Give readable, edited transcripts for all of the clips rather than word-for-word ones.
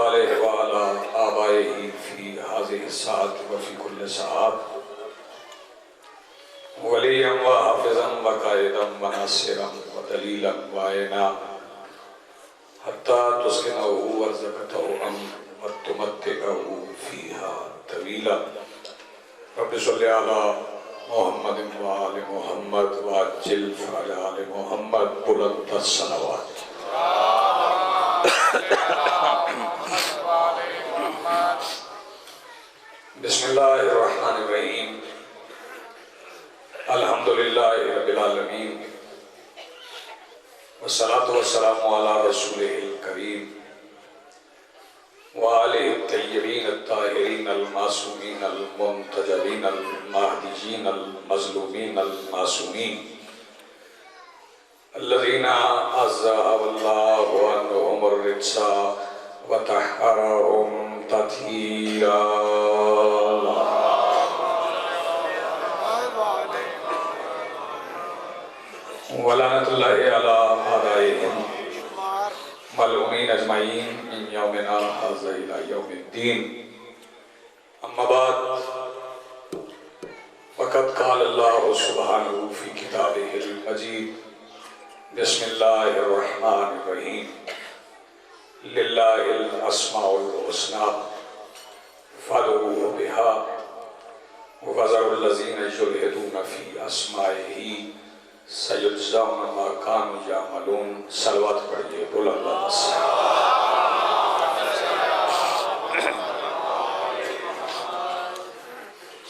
अलैहि व अला आबाइही फी हाज़िहि साअत व फी कुल्लि साअत वलिय्यन व हाफ़िज़न व क़ाइदन व नासिरन व दलीलन व ऐना हत्ता तुस्किनहु वर्ज़क़तहु व तुमत्तिअहु फ़ीहा तवीला। रब्बि सल्लि अला मुहम्मदिन व आलि मुहम्मद व अज्जिल फ़रज आलि मुहम्मद बुलंद सलवात। बिस्मिल्लाहिर्रहमानिर्रहीम। अल्हम्दुलिल्लाहि रब्बिल आलमीन वस्सलातु वस्सलामु अला रसूलिहिल करीम व आलिहि तय्यबीन अत्ताहिरीन अल-मासूमीन अल-मुंतजबीन अल-महदीयीन अल-मज़लूमीन अल-मासूमीन अल्लज़ीना अज़्ज़अहुल्लाहु अन्हुमुर रिज्सा व तहहरहुम तत्हीरा। वलानतुल्लाहि अला आदाइहिम मलऊनीन अजमईन मिन यौमिना हाज़ा इला यौमिद्दीन। अम्मा बाद फ़क़द क़ाल अल्लाहु सुब्हानहु फ़ी किताबिहिल मजीद बिस्मिल्लाहिर्रहमानिर्रहीम लिल्लाहिल अस्माउल हुस्ना फ़दऊहु बिहा व ज़रुल लज़ीना युल्हिदूना फ़ी अस्माइही सयुज्ज़ौना मा कानू यामलून। सलवात पढ़िए बुलंद आवाज़ से।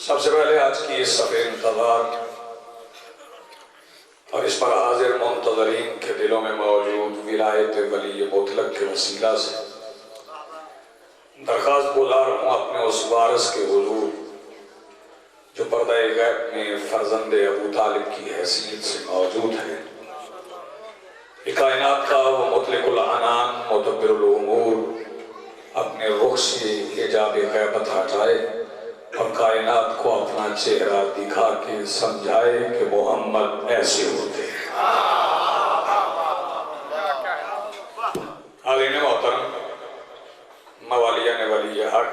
सबसे पहले आज की इस सफ़े इंतज़ार और इस पर हाजिर मुंतज़रीन के दिलों में मौजूद विलायत वली मुतलक के वसीला से दरख्वास्त गुज़ार हूँ अपने उस वारिस के हुज़ूर जो पर्दा गैब में फर्जंद अबू तालिब की हैसियत से मौजूद है। कायनात का वो मुतलिकुल अनान मुदब्बिरुल उमूर अपने रुख से हिजाब गैबत हटाए और कायनात को अपना चेहरा दिखा के समझाए कि मोहम्मद ऐसे होते हैं। आलीन मोहतरम मवालिया ने वली हक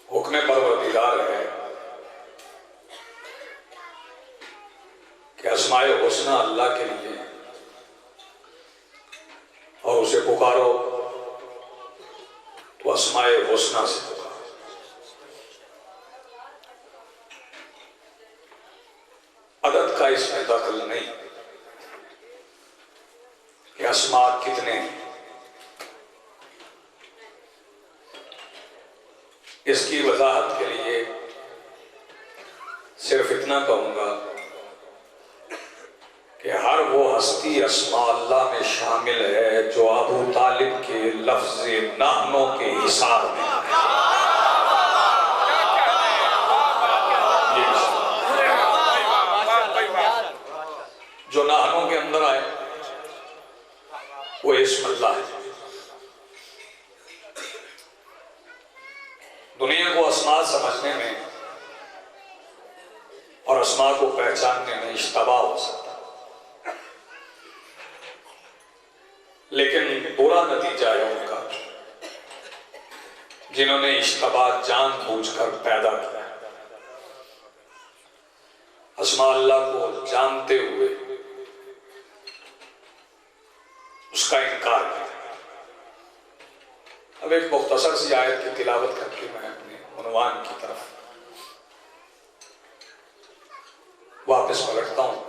हुक्म परवरदिगार है कि अस्माए हुस्ना अल्लाह के लिए और उसे पुकारो तो अस्माए हुस्ना से पुकारो। अदद का इसमें दखल नहीं कि अस्मा कितने हैं, इसकी वजाहत के लिए सिर्फ इतना कहूंगा कि हर वो हस्ती अस्मा अल्लाह में शामिल है जो अबू तालिब के लफ्ज़ नाहनों के हिसाब में जो नाहनों के अंदर आए वो इस्म अल्लाह है। दुनिया को अस्मा समझने में और अस्मा को पहचानने में इश्तबा हो सकता, लेकिन बुरा नतीजा है उनका जिन्होंने इश्तबा जानबूझकर पैदा किया। अस्मा अल्लाह को जानते हुए उसका इनकार किया। अब एक मुख्तसर सी आयत की तिलावत करके मैं अपने उन्वान की तरफ वापस पलटता हूं।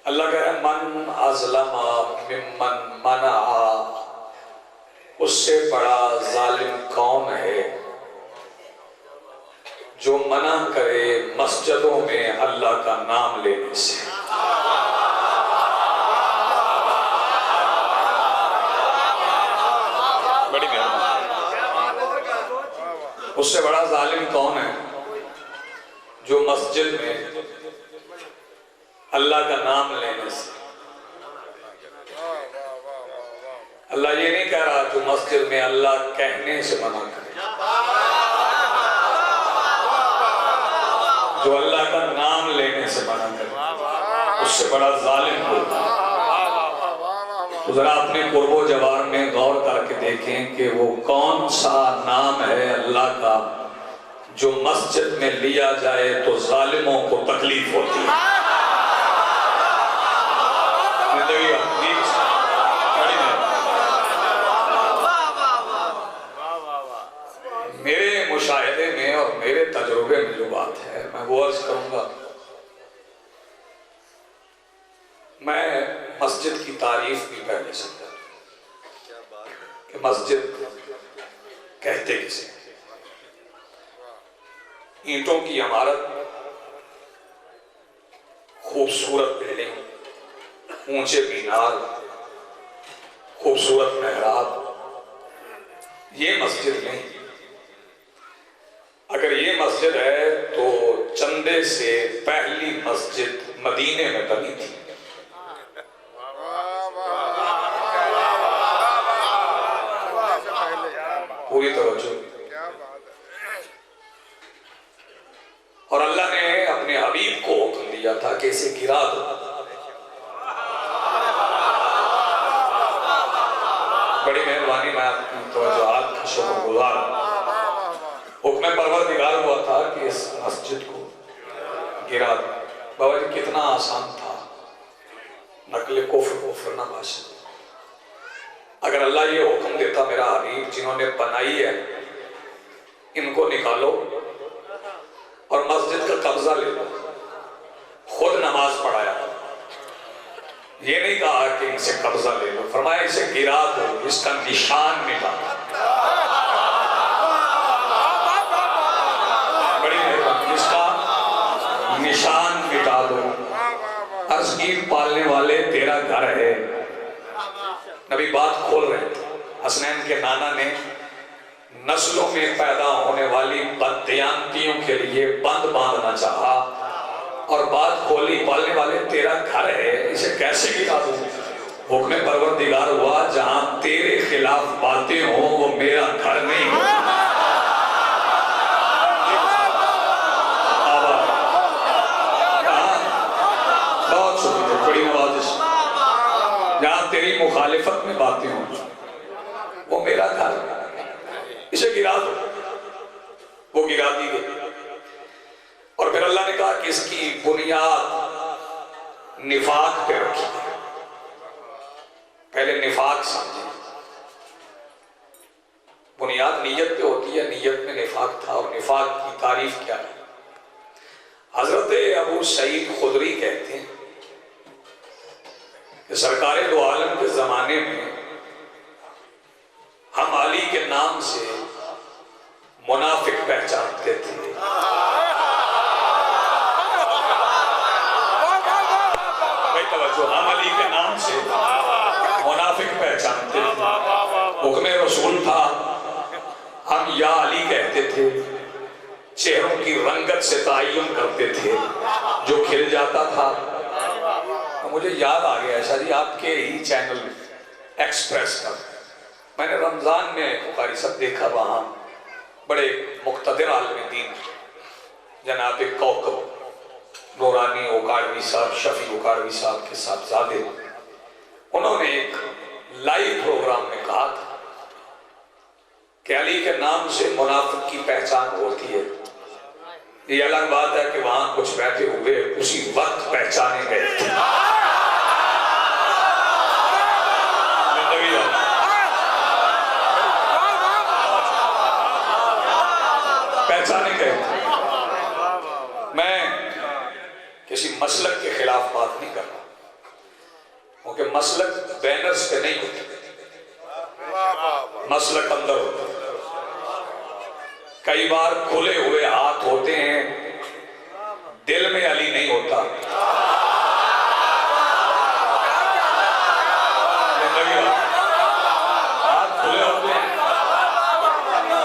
अल्लाह कह रहा है मन अज़लमा मिम्मन मनाआ, उससे बड़ा जालिम कौन है जो मना करे मस्जिदों में अल्लाह का नाम लेने से। उससे बड़ा जालिम कौन है जो मस्जिद में अल्लाह का नाम लेने से। अल्लाह ये नहीं कह रहा जो मस्जिद में अल्लाह कहने से मना करे, जो अल्लाह का नाम लेने से मना करे उससे बड़ा जालिम होता है। तो जरा अपने कुर्बो जवार में गौर करके देखें कि वो कौन सा नाम है अल्लाह का जो मस्जिद में लिया जाए तो जालिमों को तकलीफ होती है। मेरे मुशाहिदे में और मेरे तजुर्बे में जो बात है मैं वो अर्ज करूंगा। मैं मस्जिद की तारीफ भी पहले समझा कि मस्जिद कहते किसे, ईंटों की इमारत, खूबसूरत बिल्डिंग, ऊंचे मीनार, खूबसूरत मेहराब, ये मस्जिद नहीं। अगर ये मस्जिद है तो चंदे से पहली मस्जिद मदीने में बनी थी। पूरी तवज्जो। और अल्लाह ने अपने हबीब को हुक्म दिया था कि इसे गिरा दो। बड़ी मेहरबानी, मैं आपकी तवज्जोहात का शुक्रगुजार हूं। हुक्म परवरदिगार हुआ था कि इस मस्जिद को गिरा दो। बाबा जी कितना आसान था, नकले कुफ्र ना भाषण। अगर अल्लाह ये हुक्म देता मेरा हबीब जिन्होंने बनाई है इनको निकालो और मस्जिद का कब्जा ले लो, खुद नमाज पढ़ाया, ये नहीं कहा कि इनसे कब्जा ले लो, फरमाया इसे गिरा दो, इसका निशान मिटा। बड़ी मेहरबानी, इसका निशान मिटा दो। अर्ज की पालने वाले तेरा घर है। नबी बात खोल रहे थे। हसनैन के नाना ने नस्लों में पैदा होने वाली बददियांतियों के लिए बंद बांधना चाहा और बात खोली, पालने वाले तेरा घर है, इसे कैसे गिरा दूं? हुक्म परवरदिगार हुआ जहां तेरे खिलाफ बातें हो वो मेरा घर नहीं हो। बहुत शुक्रिया, बड़ी नवाजिश। जहां तेरी मुखालिफत में बातें हो वो मेरा घर, इसे गिरा दो। वो गिरा दी गई। और फिर अल्लाह ने कहा कि इसकी बुनियाद निफाक पे रखी। पहले निफाक समझे, बुनियाद नीयत पे होती है, नीयत में निफाक था। और निफाक की तारीफ क्या है? हजरत अबू सईद खुदरी कहते हैं कि सरकारे दो आलम के जमाने में हम अली के नाम से मुनाफिक पहचानते थे। भाई तवज्जो, हम अली के नाम से मुनाफिक पहचानते थे। हुक्म रसूल था, हम या अली कहते थे। चेहरों की रंगत से ताय्युन करते थे, जो खिल जाता था। मुझे याद आ गया शाह जी, आपके ही चैनल एक्सप्रेस का मैंने रमजान में बुखारी सब देखा। वहाँ बड़े मुख्तदिर आलिम दीन जनाब कौकब नूरानी ओकाड़वी साहब, शफी ओकाड़वी साहब के साहबजादे, उन्होंने एक लाइव प्रोग्राम में कहा था कि अली के नाम से मुनाफिक की पहचान होती है। ये अलग बात है कि वहां कुछ बैठे हुए उसी वक्त पहचाने गए थे। पहचाने गए थे। मैं किसी मसलक के खिलाफ बात नहीं कर रहा, क्योंकि मसलक बैनर्स पे नहीं होते, मसलक अंदर होता है। कई बार खुले हुए हाथ होते हैं, दिल में अली नहीं होता। हाथ खुले होते हैं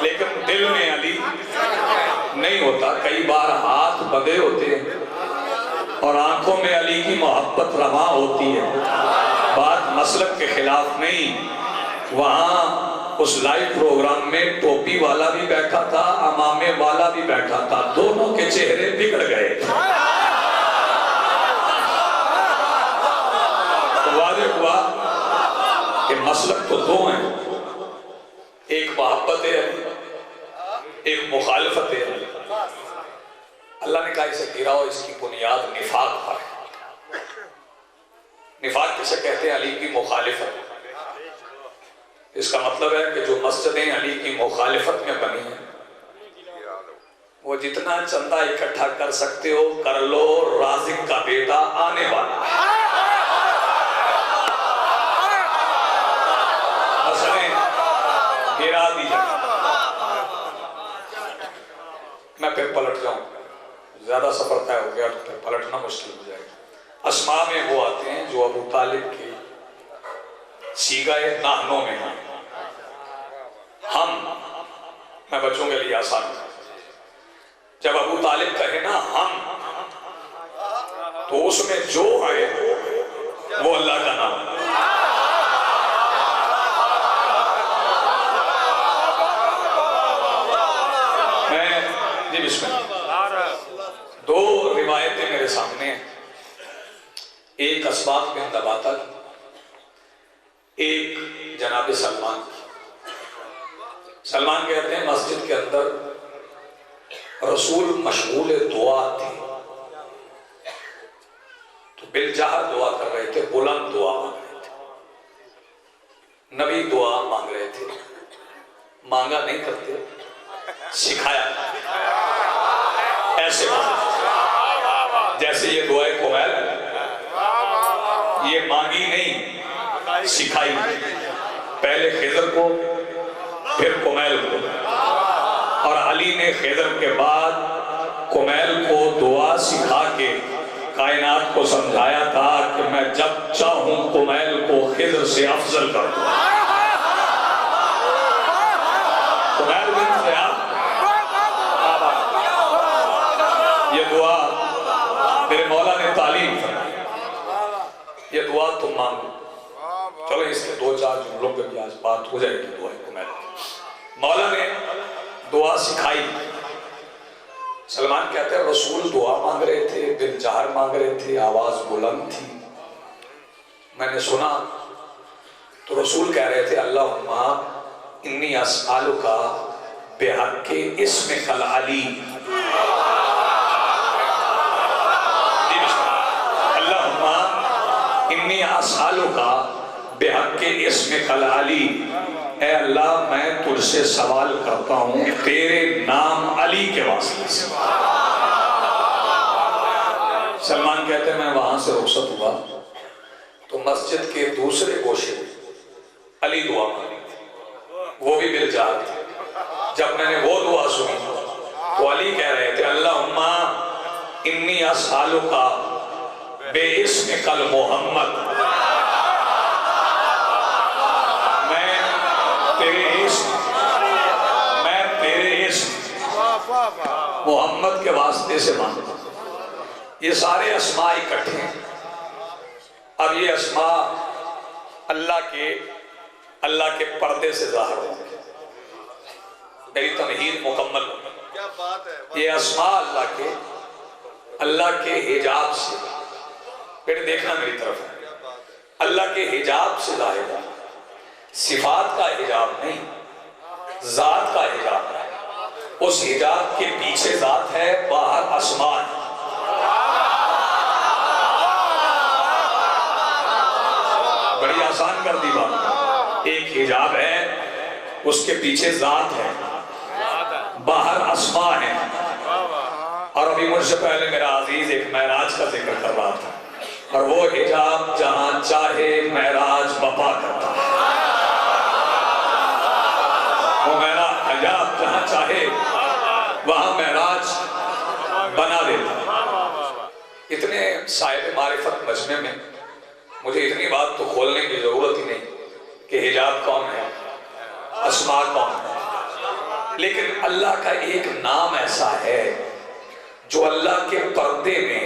लेकिन दिल में अली नहीं होता। कई बार हाथ बंधे होते हैं और आंखों में अली की मोहब्बत रवा होती है। बात मसलक के खिलाफ नहीं। वहां उस लाइव प्रोग्राम में टोपी वाला भी बैठा था, अमामे वाला भी बैठा था, दोनों के चेहरे बिगड़ गए। तो वादे हुआ मसलक तो दो हैं, एक मोहब्बत है, एक मुखालफत है। अल्लाह ने कहा इसे गिराओ, इसकी बुनियाद निफाक पर है। निफाक किसे कहते हैं? अली की मुखालिफत। इसका मतलब है कि जो मस्जिदें अली की मुखालिफत में बनी हैं, वो जितना चंदा इकट्ठा कर सकते हो कर लो, राजिक का बेटा आने वाला है। मस्जिदें गिरा दी जाए, मैं फिर पलट जाऊं, ज्यादा सफर तय हो गया तो फिर पलटना मुश्किल हो जाएगा। अस्मा में वो आते हैं जो अबू तालिब के सीगाए नाहनों में हैं। हम, मैं बच्चों के लिए आसान, जब अबू तालिब कहे ना हम, तो उसमें जो आए वो अल्लाह का नाम है। मैं जी बिस्मिल्लाह, दो रिवायतें मेरे सामने हैं, एक अस्बाब बिन दबाता की, एक जनाब सलमान। सलमान कहते हैं मस्जिद के अंदर रसूल मशगूल दुआ थे, तो बिलजाहर दुआ कर रहे थे, बुलंद दुआ मांग रहे थे। नबी दुआ मांग रहे थे, मांगा नहीं करते, सिखाया ऐसे जैसे ये दुआए कुमैल, ये मांगी नहीं सिखाई, पहले खिजर को फिर कुमैल को, और अली ने खिजर के बाद कुमैल को दुआ सिखा के कायनात को समझाया था कि मैं जब चाहूं कुमैल को खिजर से अफजल कर दूं। कुमैल बिन ज़ियाद, ये दुआ मेरे मौला ने तालीम फरमाई, ये दुआ तुम मांगो। चलो इसके दो चार जुमलों पे भी आज बात हो जाएगी। दुआ कुमैल, मौला ने दुआ सिखाई। सलमान कहते हैं रसूल दुआ मांग रहे थे, दिलजाहर मांग रहे थे, आवाज बुलंद थी। मैंने सुना तो रसूल कह रहे थे अल्लाहुम्मा इन्नी अस्अलुका बिहक्के इस्मे कल अली, अल्लाहुम्मा इन्नी अस्अलुका बिहक्के इस्मे कल अली, ऐ अल्लाह मैं तुझसे सवाल करता हूं तेरे नाम अली के वास्ते से। सलमान कहते हैं मैं वहां से रुखसत हुआ तो मस्जिद के दूसरे गोशे में अली दुआ मांगी, वो भी बिलजाहर थे। जब मैंने वो दुआ सुनी तो अली कह रहे थे अल्लाहुम्मा इन्नी अस्अलुका बेइस्मे कल मोहम्मद, मैं तेरे इस्म मोहम्मद के वास्ते से मांगता हूं। ये सारे अस्मा इकट्ठे हैं। अब ये अस्मा अल्लाह के पर्दे से जाहिर होंगे। मेरी तमहीद मुकम्मल हो, क्या बात है। ये अस्मा अल्लाह के हिजाब से, फिर देखना मेरी तरफ, अल्लाह के हिजाब से जाहिर है। सिफात का हिजाब नहीं, जात का हिजाब है। उस हिजाब के पीछे जात है, बाहर आसमान। बड़ी आसान कर दी बात। एक हिजाब है, उसके पीछे जात है, बाहर आसमान है। और अभी मुझसे पहले मेरा अजीज एक महराज का जिक्र कर रहा था, और वो हिजाब जहां चाहे महराज बपा करता है। वो मेरा हिजाब जहां चाहे वहां महराज बना देता। इतने साहिब मारिफत मजमे में मुझे इतनी बात तो खोलने की जरूरत ही नहीं कि हिजाब कौन है, अस्मा कौन है। लेकिन अल्लाह का एक नाम ऐसा है जो अल्लाह के पर्दे में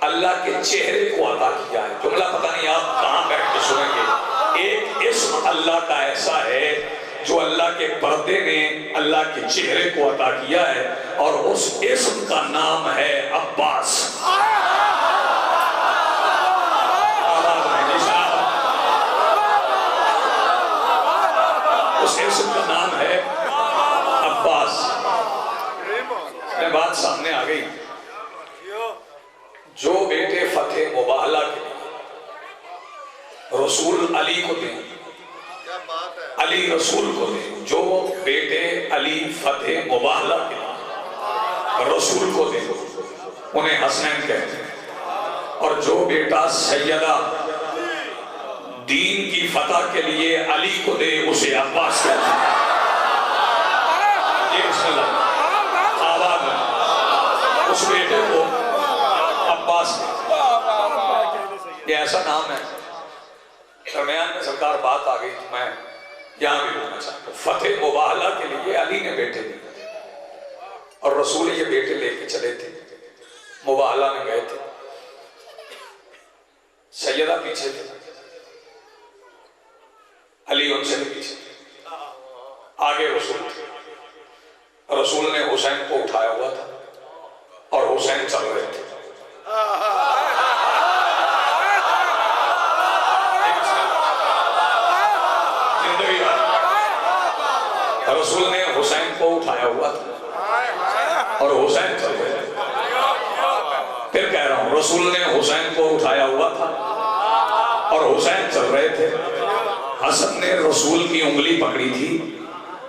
अल्लाह के चेहरे को अता किया है। जुमला पता नहीं आप कहां बैठ के सुनेंगे। एक इस्म अल्लाह का ऐसा है जो अल्लाह के पर्दे ने अल्लाह के चेहरे को अता किया है, और उस इस्म का नाम है अब्बास। शेष का नाम है अब्बास। बात सामने आ गई। जो बेटे फतेह मुबाहला के रसूल अली को दें, अली रसूल को दें, जो बेटे अली फतेह मुबाहला के रसूल को दें उन्हें हसनैन कहते हैं, और जो बेटा सैयदा दीन की फतह के लिए अली को दे उसे अब्बास कहते हैं। उस बेटे को अब्बास, ये ऐसा नाम है। दरमियान में सरकार बात आ गई तो मैं यहां भी बोलना चाहता हूं। फतेह मुबाहला के लिए अली ने बेटे दिए और रसूल ये बेटे लेके चले थे, मुबाहला में गए थे, सैयदा पीछे थे, अली उनसे भी पीछे, आगे रसूल थे। रसूल ने हुसैन को उठाया हुआ था और हुसैन चल रहे थे। रसूल ने हुसैन को उठाया हुआ था और हुसैन चल रहे थे। फिर कह रहा हूं, रसूल ने हुसैन को उठाया हुआ था और हुसैन चल रहे थे। हसन ने रसूल की उंगली पकड़ी थी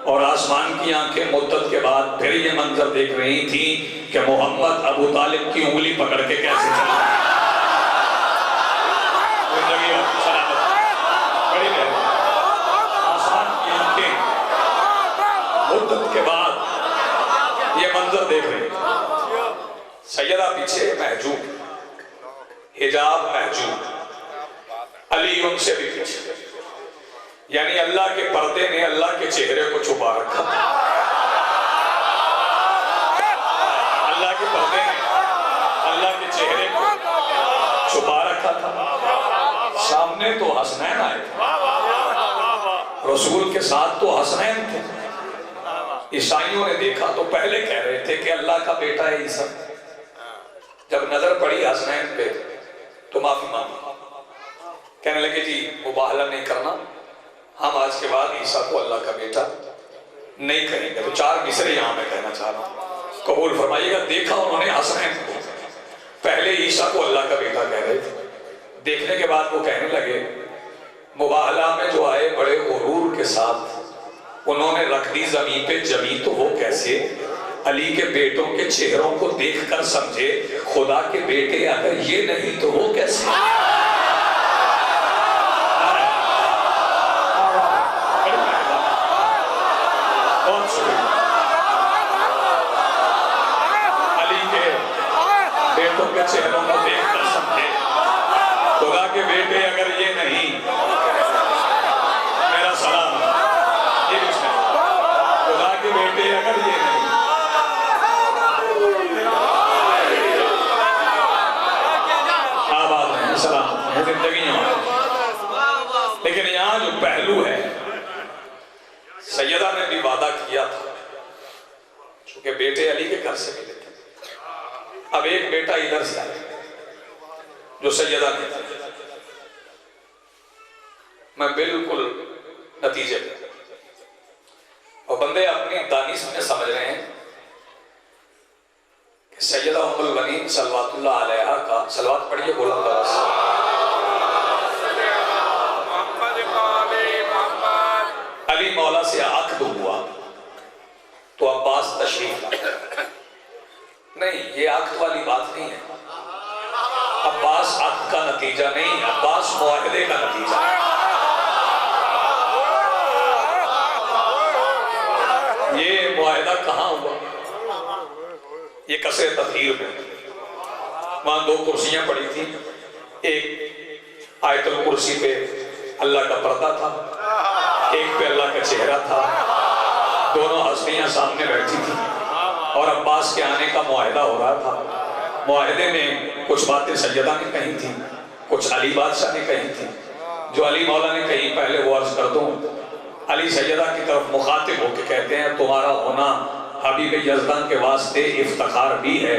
और आसमान की आंखें मुद्दत के बाद फिर ये मंजर देख रही थी कि मोहम्मद अबू तालिब की उंगली पकड़ के कैसे चला। आसमान की आंखें मुद्दत के बाद ये मंजर देख रही थी। सैयदा पीछे महजूब, हिजाब महजूब, अली उनसे भी पीछे, यानी अल्लाह के पर्दे ने अल्लाह के चेहरे को छुपा रखा। अल्लाह के पर्दे ने अल्लाह के चेहरे को छुपा रखा था। सामने तो हसनैन आए थे, रसूल के साथ तो हसनैन थे। ईसाइयों ने देखा तो पहले कह रहे थे कि अल्लाह का बेटा है ईसा। जब नजर पड़ी हसनैन पे तो माफी मांगी, कहने लगे जी मुबाहला नहीं करना, हम आज के बाद ईसा को अल्लाह का बेटा नहीं कहेंगे। तो चार मिसरे यहां मैं कहना चाह रहा हूं, कबूल फरमाइएगा। देखा उन्होंने हसनैन को, पहले ईसा को अल्लाह का बेटा कह रहे थे, देखने के बाद वो कहने लगे, मुबाहला में जो आए बड़े गुरूर के साथ उन्होंने रख दी जमीन पे जमी, तो वो कैसे अली के बेटों के चेहरों को देखकर समझे खुदा के बेटे, अगर ये नहीं तो वो कैसे। अली के बेटों के चेहरों को देखकर समझे खुदा के बेटे, अगर ये नहीं, मेरा सलाम, ये खुदा के बेटे अगर ये नहीं। आबाद है सलाम जिंदगी। लेकिन यहाँ जो पहलू है, सैयदा ने भी वादा किया था, क्योंकि बेटे अली के घर से मिले थे। अब एक बेटा इधर से आया जो सैयदा ने, मैं बिल्कुल नतीजे पे, और बंदे अपनी दानिश में समझ रहे हैं कि सैयदा उम्मुल बनीन सल्लल्लाहु अलैहा का सलवात पढ़िए, बुलंद आवाज से। अली मौला से अक़द हुआ तो अब्बास तशरीफ लाए। नहीं, ये अक़द वाली बात नहीं है। अब्बास अक़द का नतीजा नहीं, अब्बास मुआहदे का नतीजा है। ये मुआहदा कहाँ हुआ? ये कसरे तदहीर में, वहां दो कुर्सियां पड़ी थी, एक आयतुल कुर्सी पे अल्लाह का पर्दा था, एक पे अल्लाह का चेहरा था, दोनों हस्तियां सामने बैठी थी और अब्बास के आने का मुआहदा हो रहा था। मुआहदे में कुछ बातें सैयदा ने कही थी, कुछ अली बादशाह ने कही थी। जो अली मौला ने कही पहले वो अर्ज कर दूं। अली सैयदा की तरफ मुखातिब होकर कहते हैं, तुम्हारा होना हबीब यज़दान के वास्ते इफ्तिखार भी है,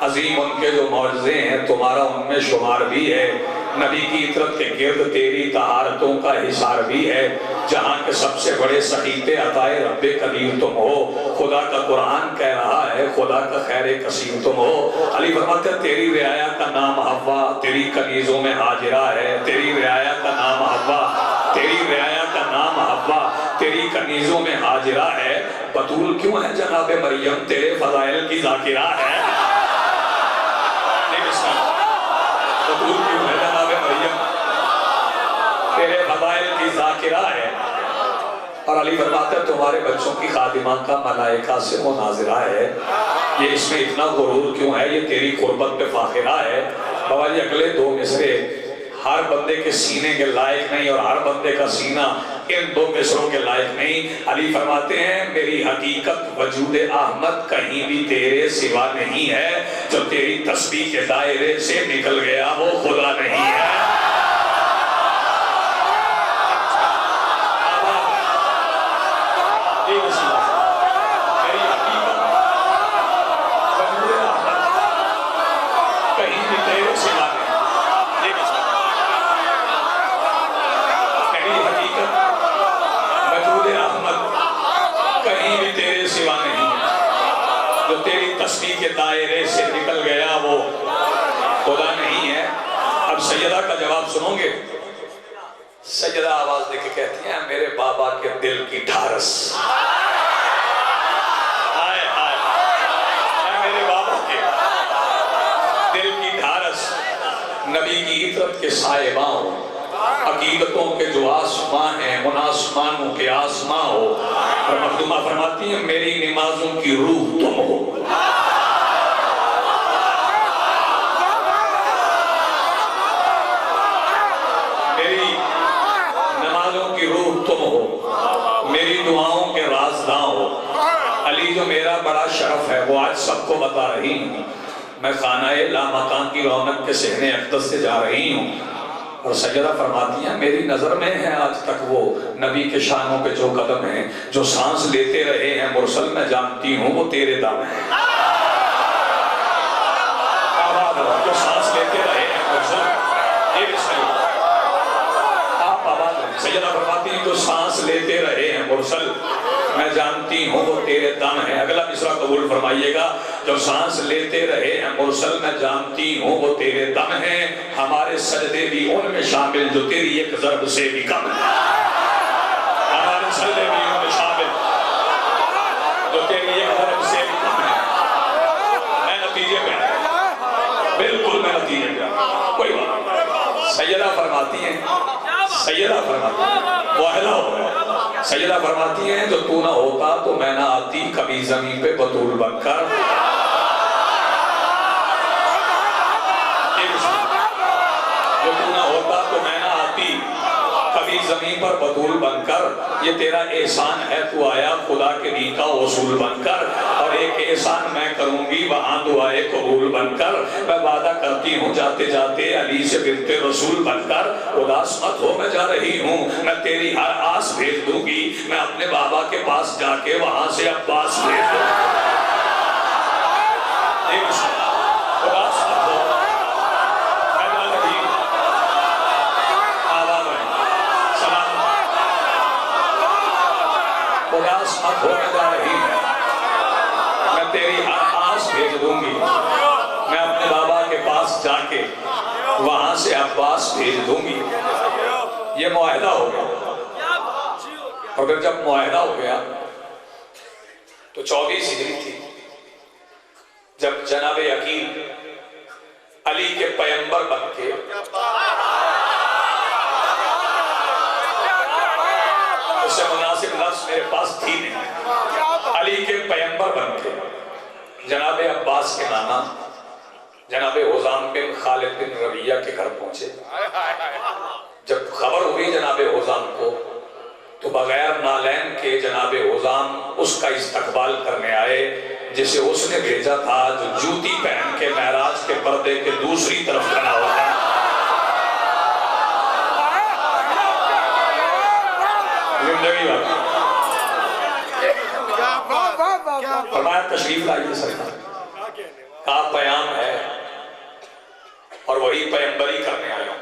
अजीम उनके जो मौजज़े हैं तुम्हारा उनमें शुमार भी है। नबी की इतरत के गिर्द तेरी तहारतों का हिसार भी है। जहाँ के सबसे बड़े सहीते अताए रब्बे कदीर तुम हो। खुदा का कुरान कह रहा है खुदा का खैर कसीर तुम हो। अली फरमाते तेरी रियाया का नाम हव्वा, तेरी कनीजों में हाजिरा है। तेरी रियाया का नाम हव्वा, तेरी रियाया का नाम हव्वा, तेरी कनीजों में हाजिरा है। बतूल क्यों है जनाबे मरियम, तेरे फजाइल की जाकिरा है। बतूल क्यों है जनाबे मरियम, तेरे फजाइल की जाकिरा है। और अली फरमाते तुम्हारे बच्चों की खादिमा का मलाइका से मुनाजिरा है। ये इसमें इतना गुरूर क्यों है, ये तेरी कुर्बत पे फाखिरा है। बाबा जी अगले दो मिसरे हर बंदे के सीने के लायक नहीं और हर बंदे का सीना इन दो मिसरों के लायक नहीं। अली फरमाते हैं मेरी हकीकत वजूद अहमद कहीं भी तेरे सिवा नहीं है। जो तेरी तस्बीह के दायरे से निकल गया वो खुदा नहीं है। के दायरे से निकल गया वो खुदा नहीं है। अब सैयदा का जवाब सुनोगे। सैयदा आवाज देके कहती हैं मेरे बाबा के दिल की ढारस, हाय हाय मेरे बाबा के दिल की ढारस। नबी की इतरत के साहिबां हो, अकीदतों के जो आसमां हैं उन आसमानों के आसमां हो। और मखदूमा फरमाती है मेरी नमाजों की रूह तुम हो। तुम हो, मेरी दुआओं के राज़दां हो। अली जो मेरा बड़ा शरफ है वो आज सबको बता रही हूँ। मैं खानाए लामकान की रौनक के सहने अक़दस से जा रही हूँ। और सैयदा फरमाती हैं मेरी नज़र में है आज तक वो नबी के शानों पे जो कदम है, जो सांस लेते रहे हैं मुरसल मैं जानती हूँ वो तेरे दम है। जो सांस लेते रहे हैं मुरसल, सैयदा फरमाती हैं जो सांस लेते रहे हैं मुरसल मैं जानती हूँ वो तेरे दम है। अगला मिसरा कबूल फरमाइएगा। जो सांस लेते रहे हैं मुरसल मैं जानती हूँ वो तेरे दम है। हमारे सजदे भी उनमें शामिल जो तेरी एक ज़र्ब से भी कम है। हमारे सजदे भी उनमें शामिल जो तेरी एक ज़र्ब से भी कम है। मैं नतीजे पे बिल्कुल मैं नतीजे पे कोई बात। सैयदा फरमाती हैं सैयदा फरमाती वाहिला हो गया। सैयदा फरमाती हैं जो तू ना होता तो मैं ना आती कभी ज़मीन पे बतूल बनकर। जो तू ना होता तो मैं ना आती कभी ज़मीन पर बतूल बनकर। ये तेरा एहसान है तू आया खुदा के दी का वसूल बनकर। और एक एहसान मैं करूंगी वहां दुआए कबूल बनकर। मैं वादा करती हूँ जाते जाते अली से बिनते रसूल बनकर। उदास मत हो मैं जा रही हूँ, मैं तेरी हर आस भेज दूंगी। मैं अपने बाबा के पास जाके वहां से अब्बास भेज दूंगी। उदास मत हो मैं जा रही हूँ। उदास मत हो मैं जा रही हूँ, मैं तेरी हर आस भेज दूंगी। मैं अपने बाबा के पास जाके वहां से अब्बास भेज दूंगी। ये मुआहिदा हो गया। और फिर जब मुआहिदा हो गया तो 24 हिजरी थी जब जनाबे अकील अली के पैगंबर बन के उससे मुनासिब लफ्ज़ मेरे पास थी नहीं। अली के पैगंबर बन के जनाबे अब्बास के नाना जनाबे हुज़ाम बिन खालिद बिन रबिया के घर पहुंचे। जब खबर हुई जनाबे हुज़ाम को तो बगैर नालैन के जनाबे हुज़ाम उसका इस्तकबाल करने आए जिसे उसने भेजा था, जो जूती पहन के महराज के पर्दे के दूसरी तरफ खड़ा होता। जिंदगी फरमाया तशरीफ लाइए सरकार का प्याम है और वही पैगंबरी करने आया।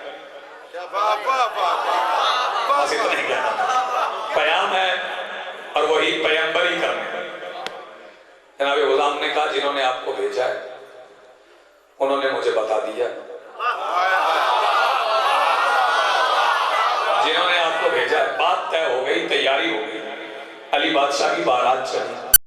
बस इतना ही कहना था। पयाम है और वही पयंबरी करने। जनाब गुलाम ने कहा जिन्होंने आपको भेजा है उन्होंने मुझे बता दिया, जिन्होंने आपको भेजा है बात तय हो गई, तैयारी हो गई। अली बादशाह की बारात चली,